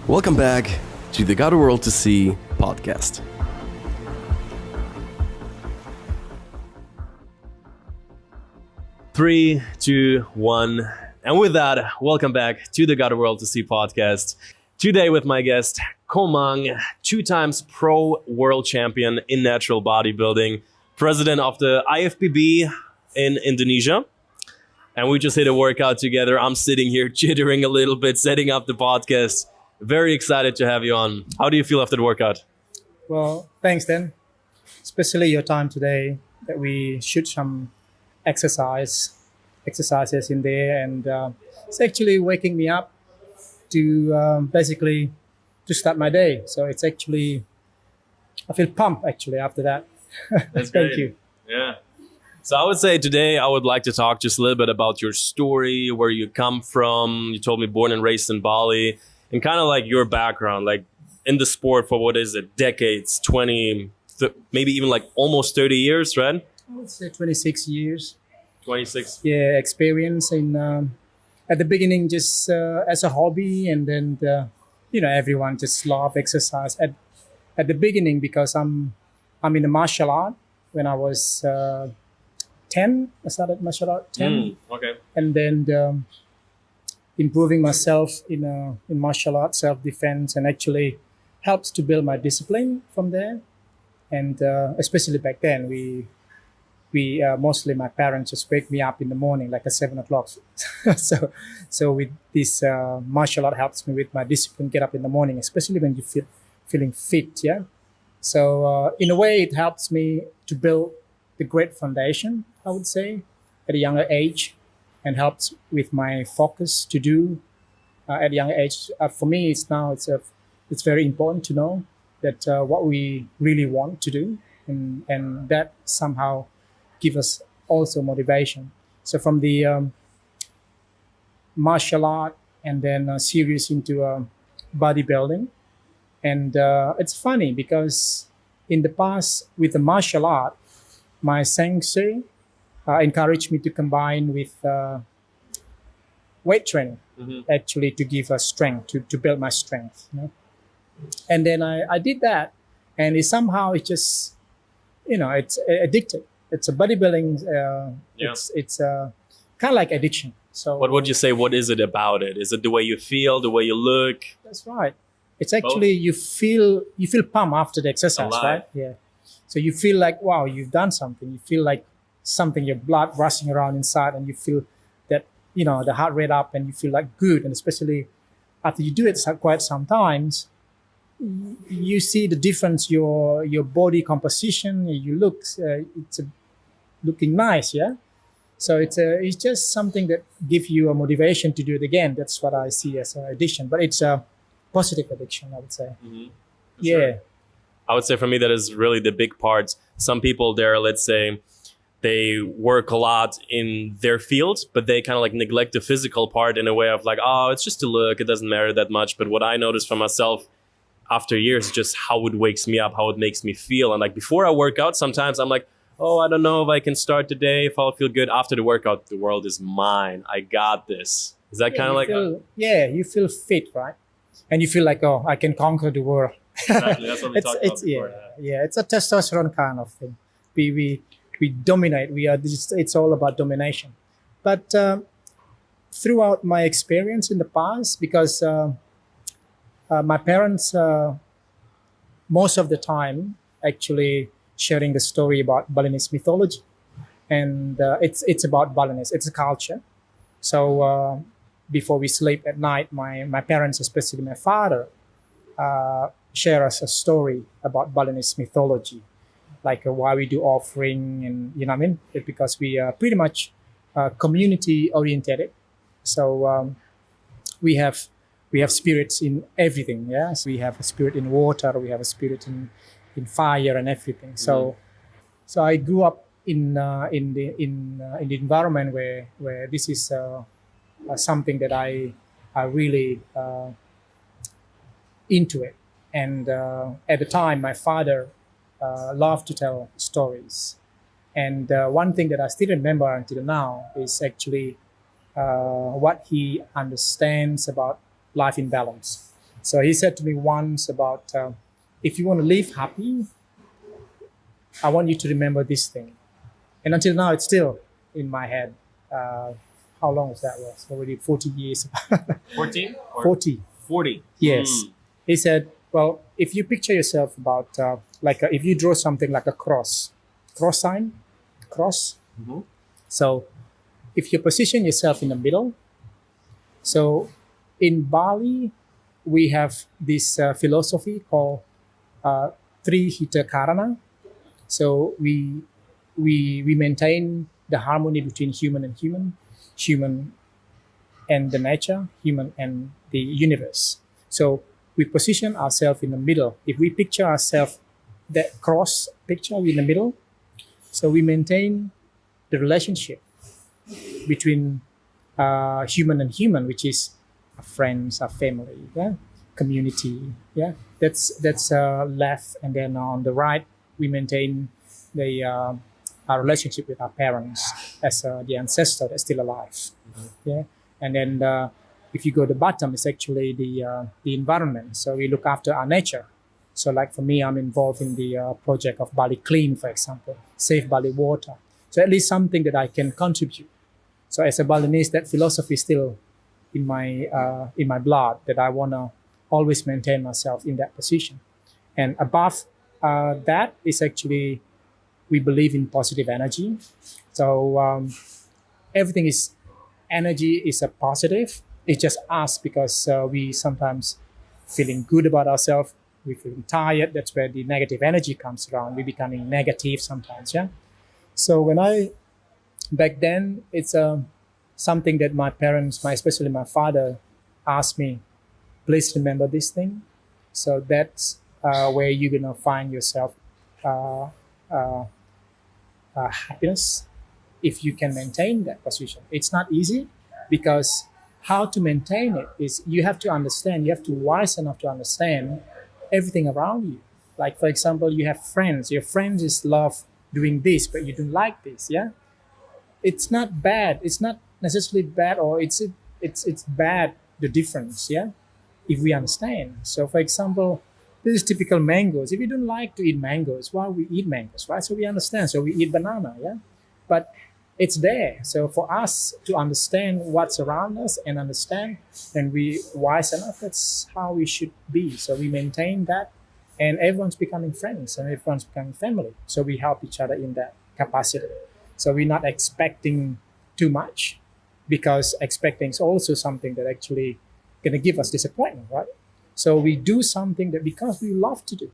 Welcome back to the Got a World to See podcast. Three, two, one. And with that, welcome back to the Got a World to See podcast. Today with my guest, Komang, 2 times pro world champion in natural bodybuilding, president of the IFBB in Indonesia. And we just hit a workout together. I'm sitting here jittering a little bit, setting up the podcast. Very excited to have you on. How do you feel after the workout? Well, thanks, Dan. Especially your time today that we shoot some exercises in there, and it's actually waking me up to basically to start my day. So it's actually, I feel pumped actually after that. That's Thank great. you. Yeah. So I would say today I would like to talk just a little bit about your story, where you come from. You told me born and raised in Bali, and kind of like your background, like in the sport for what is it, decades, 20, maybe even like almost 30 years, right? I would say 26 years. 26. Yeah, experience in at the beginning just as a hobby, and then everyone just love exercise at the beginning because I'm in the martial art. When I was 10, I started martial art 10, Okay. and then improving myself in martial art, self-defense, and actually helps to build my discipline from there. And especially back then, we mostly my parents just wake me up in the morning like at 7 o'clock. so with this martial art helps me with my discipline, get up in the morning, especially when you feeling fit. Yeah. So in a way, it helps me to build the great foundation, I would say, at a younger age, and helps with my focus to do at a younger age. For me, it's very important to know that what we really want to do, and that somehow give us also motivation. So from the martial art and then serious into bodybuilding. And it's funny because in the past with the martial art, my sensei encouraged me to combine with weight training, actually to give us strength, to build my strength. And then I did that, and it's just, it's addictive. It's a bodybuilding. It's kind of like addiction. So What would you say? What is it about it? Is it the way you feel, the way you look? that's right. It's actually you feel pumped after the exercise, Alive. right? Yeah. So you feel like, wow, you've done something. You feel like something, your blood rushing around inside, and you feel that the heart rate up, and you feel like good. And especially after you do it quite sometimes, you see the difference. Your body composition, you look, looking nice, yeah. So it's just something that gives you a motivation to do it again. That's what I see as an addiction, but it's a positive addiction, I would say. Yeah. Sure. I would say for me that is really the big part. Some people there, let's say, they work a lot in their field, but they kind of like neglect the physical part in a way of like, oh, it's just a look, it doesn't matter that much. But what I noticed for myself after years, just how it wakes me up, how it makes me feel. And like before I work out, sometimes I'm like, oh, I don't know if I can start today, if I'll feel good. After the workout, the world is mine. I got this. Is that kind of like... you feel fit, right? And you feel like, oh, I can conquer the world. Exactly, that's what we talked about before. Yeah, it's a testosterone kind of thing. We dominate. It's all about domination. But throughout my experience in the past, because my parents, most of the time, actually sharing the story about Balinese mythology, and it's about Balinese. It's a culture. So before we sleep at night, my parents, especially my father, share us a story about Balinese mythology, like why we do offering, and what I mean, because we are pretty much community oriented. So we have spirits in everything. Yes, we have a spirit in water, we have a spirit in fire and everything. So I grew up in the environment where this is something that I really into it. And at the time, my father loved to tell stories. And one thing that I still remember until now is actually what he understands about life in balance. So he said to me once about if you want to live happy, I want you to remember this thing. And until now, it's still in my head. How long was that? Was already 40 years. 14? 40. 40. Yes. He said, well, if you picture yourself about if you draw something like a cross sign, cross. Mm-hmm. So if you position yourself in the middle, so in Bali, we have this philosophy called Trihita Karana. So we maintain the harmony between human and human and the nature, human and the universe. So we position ourselves in the middle. If we picture ourselves, that cross picture in the middle, so we maintain the relationship between human and human, which is our friends, our family, yeah, community, yeah. That's left, and then on the right we maintain the our relationship with our parents as the ancestor that's still alive, yeah. And then if you go to the bottom, it's actually the environment. So we look after our nature. So like for me, I'm involved in the project of Bali Clean, for example, Save Bali Water. So at least something that I can contribute. So as a Balinese, that philosophy is still in my blood, that I want to always maintain myself in that position. And above that is actually, we believe in positive energy. So everything is, energy is a positive. It's just us because we sometimes feeling good about ourselves. We're feeling tired. That's where the negative energy comes around. We're becoming negative sometimes, yeah. So back then, it's something that my parents, especially my father, asked me, please remember this thing. So that's where you're gonna find yourself happiness if you can maintain that position. It's not easy, because how to maintain it is you have to understand, you have to wise enough to understand everything around you. Like, for example, you have friends. Your friends is love doing this, but you don't like this, yeah? It's not bad. It's not necessarily bad, or it's bad, the difference, yeah? If we understand. So, for example, this is typical mangoes. If you don't like to eat mangoes, why we eat mangoes, right? So we understand. So we eat banana, yeah? But it's there. So for us to understand what's around us and understand, and we wise enough, that's how we should be. So we maintain that, and everyone's becoming friends and everyone's becoming family. So we help each other in that capacity. So we're not expecting too much, because expecting is also something that actually going to give us disappointment, right? So we do something that because we love to do.